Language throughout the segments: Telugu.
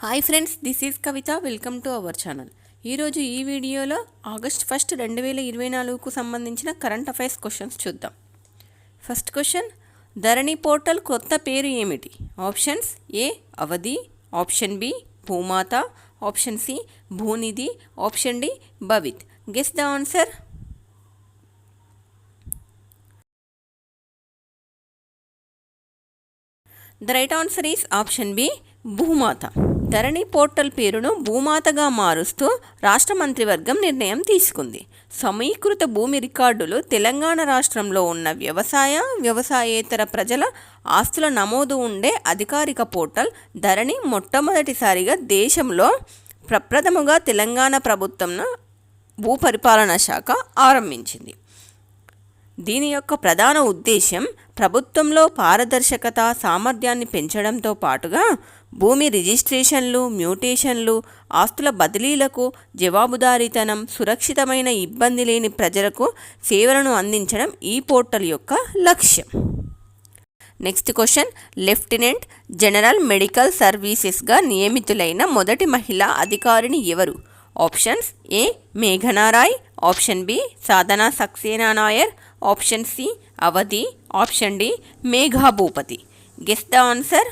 Hi friends, this is Kavitha. Welcome to our channel. ఈరోజు ఈ వీడియోలో ఆగస్ట్ 1, 2024కు సంబంధించిన కరెంట్ అఫైర్స్ క్వశ్చన్స్ చూద్దాం. ఫస్ట్ క్వశ్చన్, ధరణి పోర్టల్ కొత్త పేరు ఏమిటి? Options: A Avadhi, option B Bhumata, option C Bhunidhi, option D Bhavith. Guess the answer. The right answer is option B Bhumata. Dharani portal పేరును భూమాతగా మారుస్తూ రాష్ట్ర మంత్రివర్గం నిర్ణయం తీసుకుంది. సమీకృత భూమి రికార్డులు తెలంగాణ రాష్ట్రంలో ఉన్న వ్యవసాయేతర ప్రజల ఆస్తుల నమోదు ఉండే అధికారిక పోర్టల్ ధరణి మొట్టమొదటిసారిగా దేశంలో ప్రప్రథముగా తెలంగాణ ప్రభుత్వం భూపరిపాలనా శాఖ ఆరంభించింది. దీని యొక్క ప్రధాన ఉద్దేశం ప్రభుత్వంలో పారదర్శకత, సామర్థ్యాన్ని పెంచడంతో పాటుగా భూమి రిజిస్ట్రేషన్లు, మ్యూటేషన్లు, ఆస్తుల బదిలీలకు జవాబుదారీతనం, సురక్షితమైన ఇబ్బంది లేని ప్రజలకు సేవలను అందించడం ఈ పోర్టల్ యొక్క లక్ష్యం. Next question, lieutenant general medical సర్వీసెస్గా నియమితులైన మొదటి మహిళా అధికారిని ఎవరు? ఆప్షన్స్: ఏ మేఘనా Rai, option B Sadhana Saxena Nair, option C Avadhi, option D Megha Bhupathi. Guess the answer.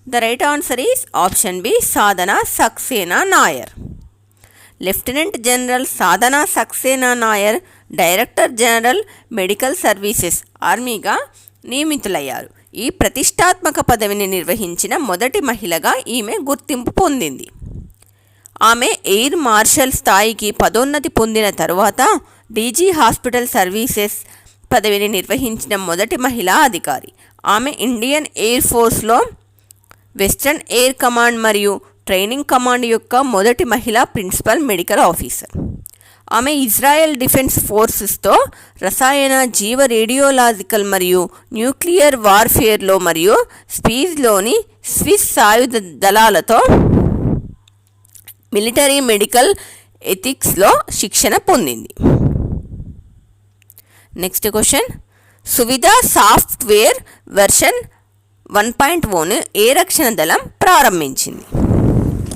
The right answer is option B Sadhana Saxena Nair. Lieutenant general Sadhana Saxena Nair director general medical services ఆర్మీగా నియమితులయ్యారు. ఈ ప్రతిష్టాత్మక పదవిని నిర్వహించిన మొదటి మహిళగా ఈమె గుర్తింపు పొందింది. ఆమె ఎయిర్ మార్షల్ స్థాయికి పదోన్నతి పొందిన తరువాత డీజీ హాస్పిటల్ సర్వీసెస్ పదవిని నిర్వహించిన మొదటి మహిళా అధికారి. ఆమె ఇండియన్ ఎయిర్ ఫోర్స్లో వెస్టర్న్ ఎయిర్ కమాండ్ మరియు ట్రైనింగ్ కమాండ్ యొక్క మొదటి మహిళా ప్రిన్సిపల్ మెడికల్ ఆఫీసర్. ఆమె ఇజ్రాయెల్ డిఫెన్స్ ఫోర్సెస్తో రసాయన, జీవ రేడియోలాజికల్ మరియు న్యూక్లియర్ వార్ఫేర్లో మరియు స్పీస్లోని స్విస్ సాయుధ దళాలతో మిలిటరీ మెడికల్ ఎథిక్స్లో శిక్షణ పొందింది. Next question, Suvidha software version 1.0ను ఏ రక్షణ దళం ప్రారంభించింది?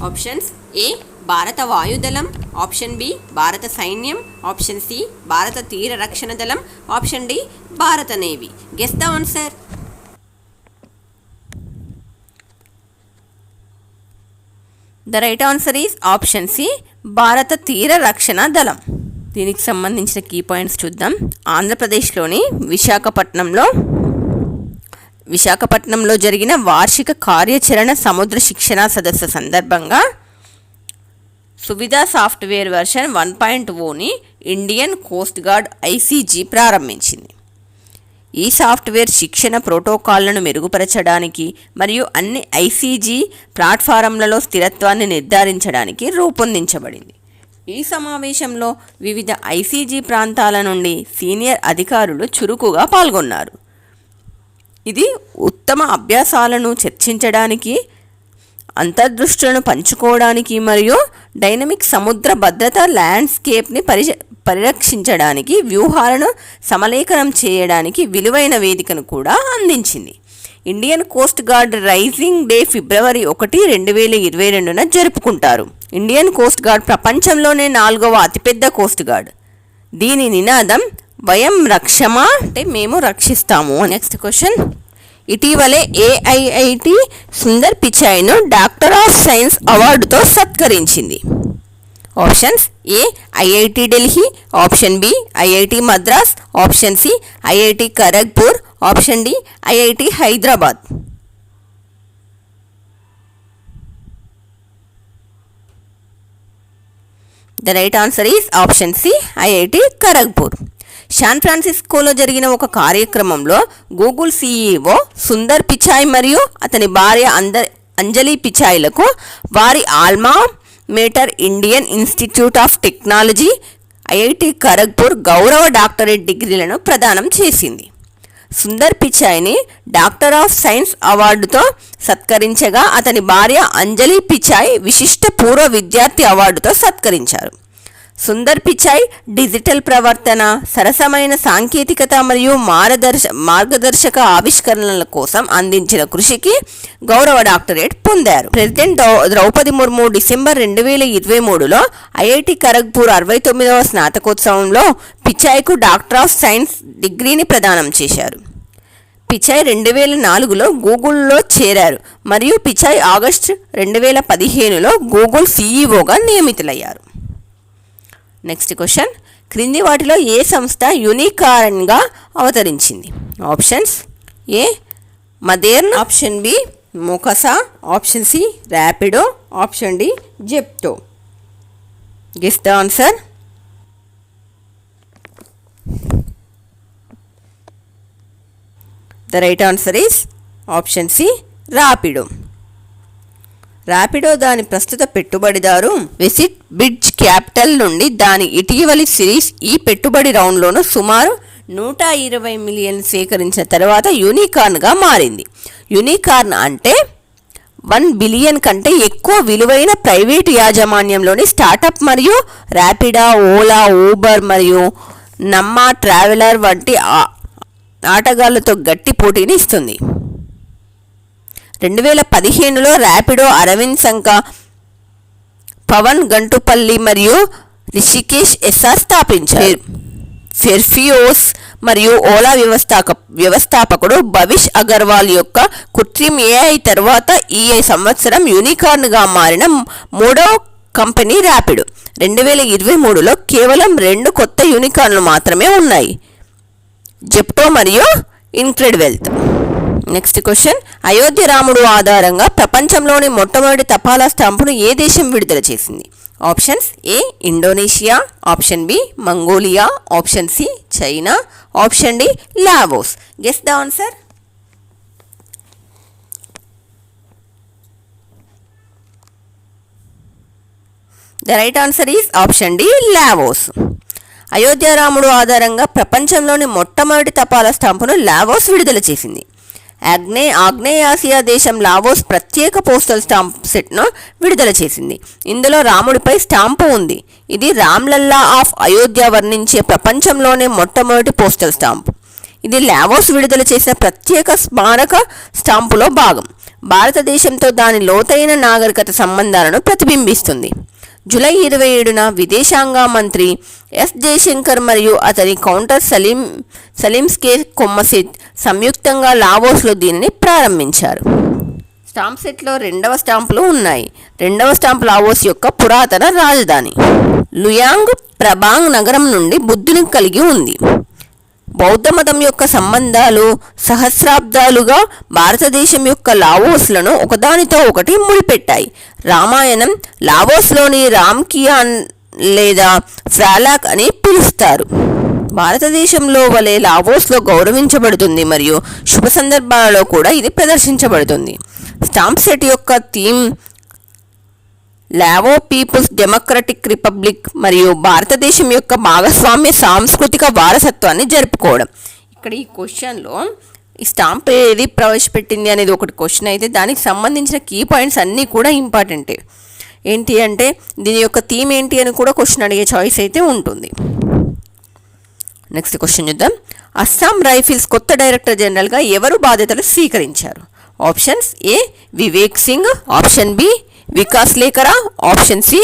ఆప్షన్స్: ఏ భారత వాయుదళం, ఆప్షన్ బి భారత సైన్యం, ఆప్షన్ సి భారత తీర రక్షణ దళం, ఆప్షన్ డి భారత navy. Guess the answer. The right answer is option C భారత తీర రక్షణ దళం. దీనికి సంబంధించిన కీ పాయింట్స్ చూద్దాం. ఆంధ్రప్రదేశ్లోని విశాఖపట్నంలో జరిగిన వార్షిక కార్యాచరణ సముద్ర శిక్షణ సదస్సు సందర్భంగా సువిధ సాఫ్ట్వేర్ వెర్షన్ 1.0ని ఇండియన్ కోస్ట్ గార్డ్ ఐసీజీ ప్రారంభించింది. ఈ సాఫ్ట్వేర్ శిక్షణ ప్రోటోకాల్లను మెరుగుపరచడానికి మరియు అన్ని ఐసీజీ ప్లాట్ఫారంలలో స్థిరత్వాన్ని నిర్ధారించడానికి రూపొందించబడింది. ఈ సమావేశంలో వివిధ ఐసీజీ ప్రాంతాల నుండి సీనియర్ అధికారులు చురుకుగా పాల్గొన్నారు. ఇది ఉత్తమ అభ్యాసాలను చర్చించడానికి, అంతర్దృష్టులను పంచుకోవడానికి మరియు డైనమిక్ సముద్ర భద్రత ల్యాండ్స్కేప్ని పరిరక్షించడానికి వ్యూహాలను సమలేఖనం చేయడానికి విలువైన వేదికను కూడా అందించింది. Indian coast gourd rising day ఫిబ్రవరి 1, 2022న జరుపుకుంటారు. ఇండియన్ కోస్ట్ గార్డ్ ప్రపంచంలోనే 4వ అతిపెద్ద కోస్ట్ గార్డ్. దీని నినాదం వయం రక్షమా, అంటే మేము రక్షిస్తాము. నెక్స్ట్ క్వశ్చన్, ఇటీవలే ఏఐఐటి సుందర్ పిచాయ్ను డాక్టర్ ఆఫ్ సైన్స్ అవార్డుతో సత్కరించింది. Options: A IIT Delhi, option B IIT Madras, option C IIT Kharagpur, option D IIT Hyderabad. The right answer is option C IIT Kharagpur. San ఫ్రాన్సిస్కోలో జరిగిన ఒక కార్యక్రమంలో గూగుల్ సీఈఓ సుందర్ పిచాయ్ మరియు అతని భార్య అంజలి పిచాయ్లకు వారి alma mater Indian institute of technology IIT Kharagpur గౌరవ డాక్టరేట్ డిగ్రీలను ప్రదానం చేసింది. సుందర్ పిచాయ్ని డాక్టర్ ఆఫ్ సైన్స్ అవార్డుతో సత్కరించగా అతని భార్య అంజలి పిచాయ్ విశిష్ట పూర్వ విద్యార్థి అవార్డుతో సత్కరించారు. సుందర్ పిచాయ్ డిజిటల్ ప్రవర్తన, సరసమైన సాంకేతికత మరియు మార్గదర్శక ఆవిష్కరణల కోసం అందించిన కృషికి గౌరవ డాక్టరేట్ పొందారు. ప్రెసిడెంట్ ద్రౌపది ముర్ము డిసెంబర్ 2023లో ఐఐటి ఖరగ్పూర్ 69వ స్నాతకోత్సవంలో పిచాయ్కు డాక్టర్ ఆఫ్ సైన్స్ డిగ్రీని ప్రదానం చేశారు. పిచాయ్ 2004లో గూగుల్లో చేరారు మరియు పిచాయ్ ఆగస్టు 2015లో గూగుల్ సీఈఓగా నియమితులయ్యారు. నెక్స్ట్ క్వశ్చన్, క్రింది వాటిలో ఏ సంస్థ యూనికార్న్గా అవతరించింది? Options: A Moderna, option B మొకసా, option C Rapido, option D Zepto. Guess the answer. The right answer is option C Rapido. Rapido దాని ప్రస్తుత పెట్టుబడిదారు విసిట్ బ్రిడ్జ్ క్యాపిటల్ నుండి దాని ఇటీవలి సిరీస్ ఈ పెట్టుబడి రౌండ్లోనూ సుమారు 120 మిలియన్ సేకరించిన తర్వాత యూనికార్న్గా మారింది. యూనికార్న్ అంటే 1 బిలియన్ కంటే ఎక్కువ విలువైన ప్రైవేటు యాజమాన్యంలోని స్టార్టప్ మరియు ర్యాపిడా, ఓలా, ఊబర్ మరియు నమ్మా ట్రావెలర్ వంటి ఆటగాళ్లతో గట్టి పోటీని ఇస్తుంది. 2015లో ర్యాపిడో అరవింద్ సంక, పవన్ గంటుపల్లి మరియు రిషికేష్ ఎస్ఆర్ స్థాపించారు. ఫెర్ఫియోస్ మరియు ఓలా వ్యవస్థాపకుడు భవిష్ అగర్వాల్ యొక్క కృత్రిమ ఏఐ తర్వాత ఈ సంవత్సరం యూనికార్న్గా మారిన మూడవ కంపెనీ ర్యాపిడో. 2023లో కేవలం 2 కొత్త యూనికార్న్లు మాత్రమే ఉన్నాయి, జెప్టో మరియు ఇన్క్రెడివెల్త్. నెక్స్ట్ క్వశ్చన్, అయోధ్య రాముడు ఆధారంగా ప్రపంచంలోని మొట్టమొదటి తపాలా స్టాంపును ఏ దేశం విడుదల చేసింది? Options: A Indonesia, option B Mongolia, option C China, option D Laos. Guess the answer. The right answer is option D Laos. Ayodhya రాముడు ఆధారంగా ప్రపంచంలోని మొట్టమొదటి తపాలా స్టాంపును లావోస్ విడుదల చేసింది. ఆగ్నేయాసియా దేశం లావోస్ ప్రత్యేక పోస్టల్ స్టాంప్ సెట్ను విడుదల చేసింది. ఇందులో రాముడిపై స్టాంపు ఉంది. ఇది రామ్లల్లా ఆఫ్ అయోధ్య వర్ణించే ప్రపంచంలోనే మొట్టమొదటి పోస్టల్ స్టాంపు. ఇది లావోస్ విడుదల చేసిన ప్రత్యేక స్మారక స్టాంపులో భాగం. భారతదేశంతో దాని లోతైన నాగరికత సంబంధాలను ప్రతిబింబిస్తుంది. జూలై 27న విదేశాంగ మంత్రి ఎస్ జయశంకర్ మరియు అతని కౌంటర్ సలీంస్కే కొమ్మసిత్ సంయుక్తంగా లావోస్లో దీనిని ప్రారంభించారు. స్టాంప్ సెట్లో 2వ స్టాంపులు ఉన్నాయి. 2వ స్టాంప్ లావోస్ యొక్క పురాతన రాజధాని లుయాంగ్ ప్రభాంగ్ నగరం నుండి బుద్ధుని కలిగి ఉంది. బౌద్ధ మతం యొక్క సంబంధాలు సహస్రాబ్దాలుగా భారతదేశం యొక్క లావోస్లను ఒకదానితో ఒకటి ముడిపెట్టాయి. రామాయణం లావోస్లోని రామ్కియాన్ లేదా ఫ్రాలాక్ అని పిలుస్తారు. భారతదేశంలో వలె లావోస్లో గౌరవించబడుతుంది మరియు శుభ సందర్భాలలో కూడా ఇది ప్రదర్శించబడుతుంది. స్టాంప్ సెట్ యొక్క theme Lao people's democratic republic మరియు భారతదేశం యొక్క భాగస్వామ్య సాంస్కృతిక వారసత్వాన్ని జరుపుకోవడం. ఇక్కడ ఈ క్వశ్చన్లో ఈ స్టాంప్ ఏది ప్రవేశపెట్టింది అనేది ఒకటి క్వశ్చన్ అయితే దానికి సంబంధించిన కీ పాయింట్స్ అన్నీ కూడా ఇంపార్టెంటే. ఏంటి అంటే దీని యొక్క థీమ్ ఏంటి అని కూడా క్వశ్చన్ అడిగే చాయిస్ అయితే ఉంటుంది. నెక్స్ట్ క్వశ్చన్ చూద్దాం. అస్సాం రైఫిల్స్ కొత్త డైరెక్టర్ జనరల్గా ఎవరు బాధ్యతలు స్వీకరించారు? Options: A Vivek Singh, option B Vikas Lakhera, option C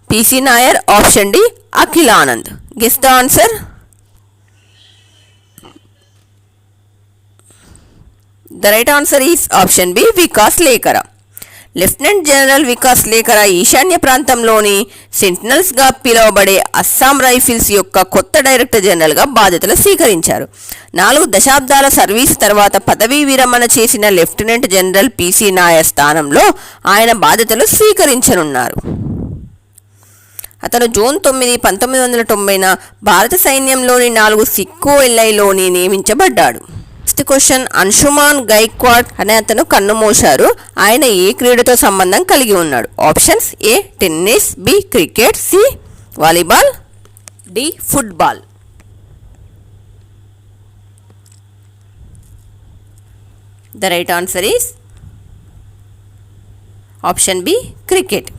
PC Nair, option D Akhil Anand. Guess the answer. The right answer is option B Vikas Lakhera. Lieutenant general Vikas Lakhera ఈశాన్య ప్రాంతంలోని సెంటినల్స్గా పిలువబడే అస్సాం రైఫిల్స్ యొక్క కొత్త డైరెక్టర్ జనరల్గా బాధ్యతలు స్వీకరించారు. 4 దశాబ్దాల సర్వీస్ తర్వాత పదవీ విరమణ చేసిన లెఫ్టినెంట్ జనరల్ పిసి నాయర్ స్థానంలో ఆయన బాధ్యతలు స్వీకరించనున్నారు. అతను జూన్ 9, 1990న భారత సైన్యంలోని 4 సిక్కు ఎల్ఐలోని నియమించబడ్డాడు. నెక్స్ట్ క్వశ్చన్, అంశుమాన్ గైక్వాడ్ అనే అతను కన్నుమూశారు. ఆయన ఏ క్రీడతో సంబంధం కలిగి ఉన్నాడు? Options: A tennis, B cricket, C volleyball, D football. The right answer is option B cricket.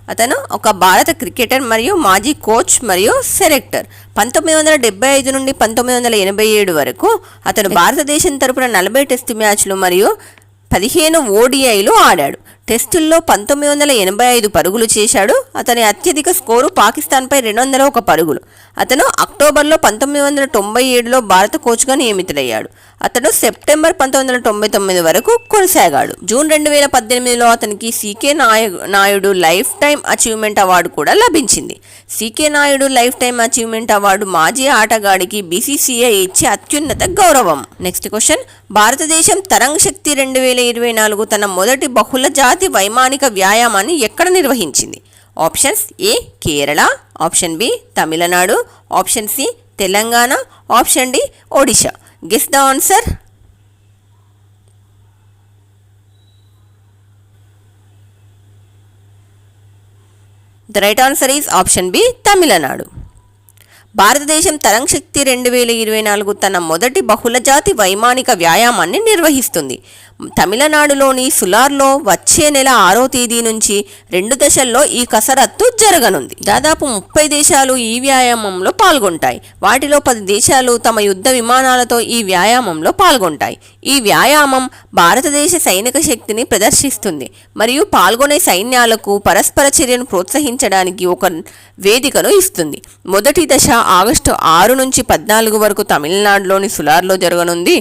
అతను ఒక భారత క్రికెటర్ మరియు మాజీ కోచ్ మరియు సెలెక్టర్. 1975 నుండి 1987 వరకు అతను భారతదేశం తరపున 40 టెస్టు మ్యాచ్లు మరియు 15 ODIలు ఆడాడు. టెస్టుల్లో 1985 పరుగులు చేశాడు. అతని అత్యధిక స్కోరు పాకిస్తాన్పై 201 పరుగులు. అతను అక్టోబర్లో 1997లో భారత కోచ్గా నియమితుడయ్యాడు. అతడు సెప్టెంబర్ 1999 వరకు కొనసాగాడు. జూన్ 2018లో అతనికి CK Naidu life time achievement award కూడా లభించింది. CK Naidu life time achievement award మాజీ ఆటగాడికి BCCI ఇచ్చే అత్యున్నత గౌరవం. నెక్స్ట్ క్వశ్చన్, భారతదేశం తరంగ్ శక్తి 2024 తన మొదటి బహుళ జాతి వైమానిక వ్యాయామాన్ని ఎక్కడ నిర్వహించింది? Options: A Kerala, option B Tamil Nadu, option C Telangana, option D Odisha. Guess the answer. The right answer is option B Tamil Nadu. భారతదేశం తరంగ్ శక్తి 2024 తన మొదటి బహుళజాతి వైమానిక వ్యాయామాన్ని నిర్వహిస్తుంది. తమిళనాడులోని సులార్లో వచ్చే నెల 6వ తేదీ నుంచి 2 దశల్లో ఈ కసరత్తు జరగనుంది. దాదాపు 30 దేశాలు ఈ వ్యాయామంలో పాల్గొంటాయి. వాటిలో 10 దేశాలు తమ యుద్ధ విమానాలతో ఈ వ్యాయామంలో పాల్గొంటాయి. ఈ వ్యాయామం భారతదేశ సైనిక శక్తిని ప్రదర్శిస్తుంది మరియు పాల్గొనే సైన్యాలకు పరస్పర చర్యను ప్రోత్సహించడానికి ఒక వేదికను ఇస్తుంది. మొదటి దశ ఆగస్టు 6 నుంచి 14 వరకు తమిళనాడులోని సులార్లో జరగనుంది.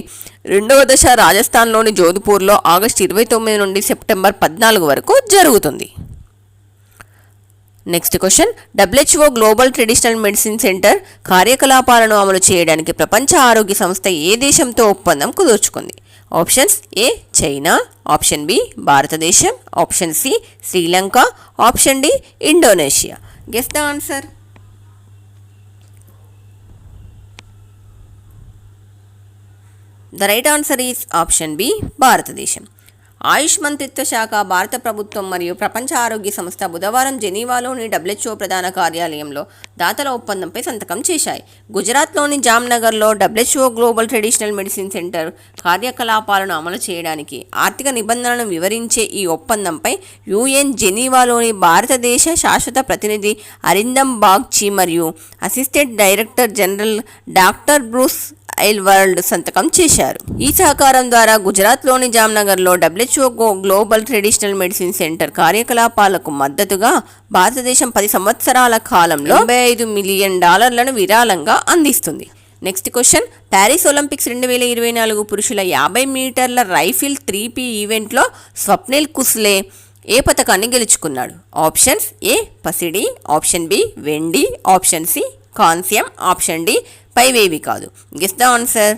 రెండవ దశ రాజస్థాన్లోని జోధ్పూర్లో ఆగస్టు 29 నుండి సెప్టెంబర్ 14 వరకు జరుగుతుంది. Next question, WHO global traditional medicine centre కార్యకలాపాలను అమలు చేయడానికి ప్రపంచ ఆరోగ్య సంస్థ ఏ దేశంతో ఒప్పందం కుదుర్చుకుంది? Options: A China, option B భారతదేశం, option C Sri Lanka, option D Indonesia. Guess the answer. The right answer is option B భారతదేశం. ఆయుష్ మంత్రిత్వ శాఖ, భారత ప్రభుత్వం మరియు ప్రపంచ ఆరోగ్య సంస్థ బుధవారం జెనీవాలోని WHO ప్రధాన కార్యాలయంలో దాతల ఒప్పందంపై సంతకం చేశాయి. గుజరాత్లోని జామ్నగర్లో WHO global traditional medicine centre కార్యకలాపాలను అమలు చేయడానికి ఆర్థిక నిబంధనలను వివరించే ఈ ఒప్పందంపై UN జెనీవాలోని భారతదేశ శాశ్వత ప్రతినిధి అరిందమ్ బాగ్చి మరియు assistant director general doctor Bruce Aylward సంతకం చేశారు. ఈ సహకారం ద్వారా గుజరాత్లోని జామ్నగర్లో WHO global traditional medicine centre కార్యకలాపాలకు మద్దతుగా భారతదేశం 10 సంవత్సరాల కాలంలో $85 మిలియన్ విరాళంగా అందిస్తుంది. నెక్స్ట్ క్వశ్చన్, ప్యారిస్ ఒలింపిక్స్ 2024 పురుషుల 50 మీటర్ల రైఫిల్ 3P ఈవెంట్లో స్వప్నిల్ కుస్లే ఏ పథకాన్ని గెలుచుకున్నాడు? ఆప్షన్స్: ఏ పసిడి, ఆప్షన్ బి వెండి, ఆప్షన్ సి కాంస్యం, ఆప్షన్ డి పైవేవి కాదు. Guess the answer.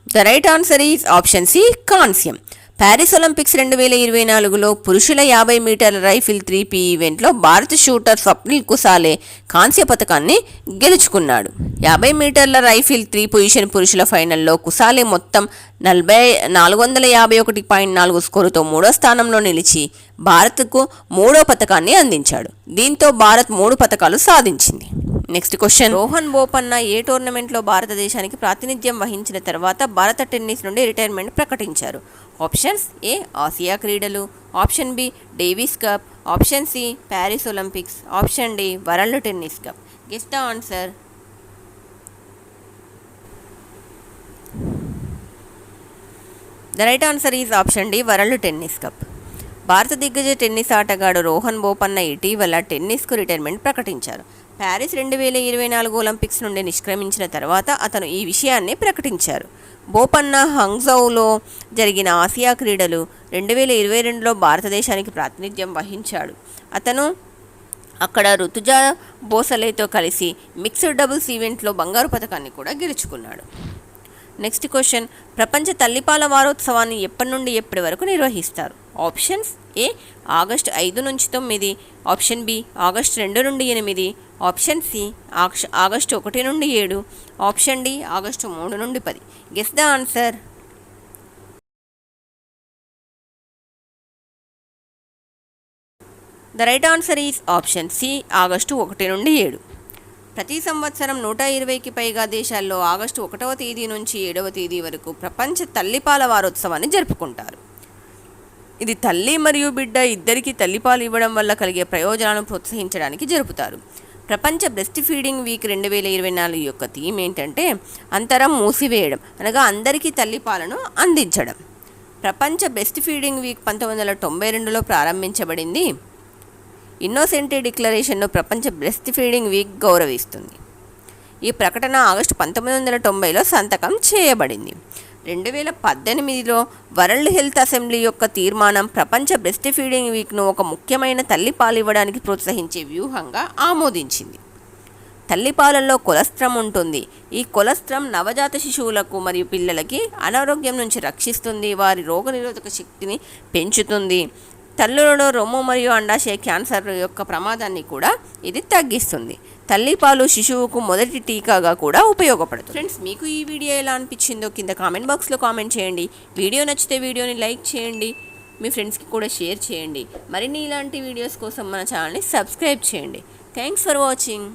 The right answer is option C కాంస్యం. ప్యారిస్ ఒలింపిక్స్ 2024లో పురుషుల 50 మీటర్ల రైఫిల్ 3P ఈవెంట్లో భారత షూటర్ స్వప్నిల్ కుసాలే కాంస్య పథకాన్ని గెలుచుకున్నాడు. 50 మీటర్ల రైఫిల్ 3 పొజిషన్ పురుషుల ఫైనల్లో కుసాలే మొత్తం 451.4 స్కోరుతో 3వ స్థానంలో నిలిచి భారత్కు 3వ పథకాన్ని అందించాడు. దీంతో భారత్ 3 పథకాలు సాధించింది. నెక్స్ట్ క్వశ్చన్, రోహన్ బోపన్న ఏ టోర్నమెంట్లో భారతదేశానికి ప్రాతినిధ్యం వహించిన తర్వాత భారత టెన్నిస్ నుండి రిటైర్మెంట్ ప్రకటించారు? ఆప్షన్స్: ఏ ఆసియా క్రీడలు, option B Davis Cup, option C Paris Olympics, option D World Tennis Cup. Guess the answer. The right answer is option D World Tennis Cup. భారత దిగ్గజ టెన్నిస్ ఆటగాడు రోహన్ బోపన్న ఇటీవల టెన్నిస్కు రిటైర్మెంట్ ప్రకటించారు. ప్యారిస్ 2024 ఒలింపిక్స్ నుండి నిష్క్రమించిన తర్వాత అతను ఈ విషయాన్ని ప్రకటించారు. బోపన్న హంగ్జౌలో జరిగిన ఆసియా క్రీడలు 2022లో భారతదేశానికి ప్రాతినిధ్యం వహించాడు. అతను అక్కడ రుతుజా బోసలేతో కలిసి మిక్స్డ్ డబుల్స్ ఈవెంట్లో బంగారు పథకాన్ని కూడా గెలుచుకున్నాడు. నెక్స్ట్ క్వశ్చన్, ప్రపంచ తల్లిపాల వారోత్సవాన్ని ఎప్పటి నుండి ఎప్పటి వరకు నిర్వహిస్తారు? ఆప్షన్స్: ఏ ఆగస్టు 5 నుంచి 9, ఆప్షన్ బి ఆగస్టు 2 నుండి 8, ఆప్షన్ సి ఆగస్టు 1 నుండి 7, ఆప్షన్ డి ఆగస్టు 3 నుండి 10. Guess the answer. The right answer is option C August 1 నుండి 7. ప్రతి సంవత్సరం 120కి పైగా దేశాల్లో ఆగస్టు 1వ తేదీ నుంచి 7వ తేదీ వరకు ప్రపంచ తల్లిపాల వారోత్సవాన్ని జరుపుకుంటారు. ఇది తల్లి మరియు బిడ్డ ఇద్దరికీ తల్లిపాలు ఇవ్వడం వల్ల కలిగే ప్రయోజనాలను ప్రోత్సహించడానికి జరుపుతారు. ప్రపంచ బ్రెస్ట్ ఫీడింగ్ వీక్ 2024 యొక్క థీమ్ ఏంటంటే అంతరం మూసివేయడం, అనగా అందరికీ తల్లిపాలను అందించడం. ప్రపంచ బ్రెస్ట్ ఫీడింగ్ వీక్ 1992లో ప్రారంభించబడింది. ఇన్నోసెంటీ డిక్లరేషన్ను ప్రపంచ బ్రెస్ట్ ఫీడింగ్ వీక్ గౌరవిస్తుంది. ఈ ప్రకటన ఆగస్టు 1990లో సంతకం చేయబడింది. 2018లో వరల్డ్ హెల్త్ అసెంబ్లీ యొక్క తీర్మానం ప్రపంచ బ్రెస్ట్ ఫీడింగ్ వీక్ను ఒక ముఖ్యమైన తల్లిపాలు ఇవ్వడానికి ప్రోత్సహించే వ్యూహంగా ఆమోదించింది. తల్లిపాలల్లో కొలెస్ట్రాల్ ఉంటుంది. ఈ కొలెస్ట్రాల్ నవజాత శిశువులకు మరియు పిల్లలకి అనారోగ్యం నుంచి రక్షిస్తుంది, వారి రోగనిరోధక శక్తిని పెంచుతుంది. తల్లులలో రొమ్ము మరియు అండాశయ క్యాన్సర్ యొక్క ప్రమాదాన్ని కూడా ఇది తగ్గిస్తుంది. తల్లిపాలు శిశువుకు మొదటి టీకాగా కూడా ఉపయోగపడుతుంది. ఫ్రెండ్స్, మీకు ఈ వీడియో ఎలా అనిపించిందో కింద కామెంట్ బాక్స్లో కామెంట్ చేయండి. వీడియో నచ్చితే వీడియోని లైక్ చేయండి, మీ ఫ్రెండ్స్కి కూడా షేర్ చేయండి. మరిన్ని ఇలాంటి వీడియోస్ కోసం మన ఛానల్ని సబ్స్క్రైబ్ చేయండి. Thanks for watching.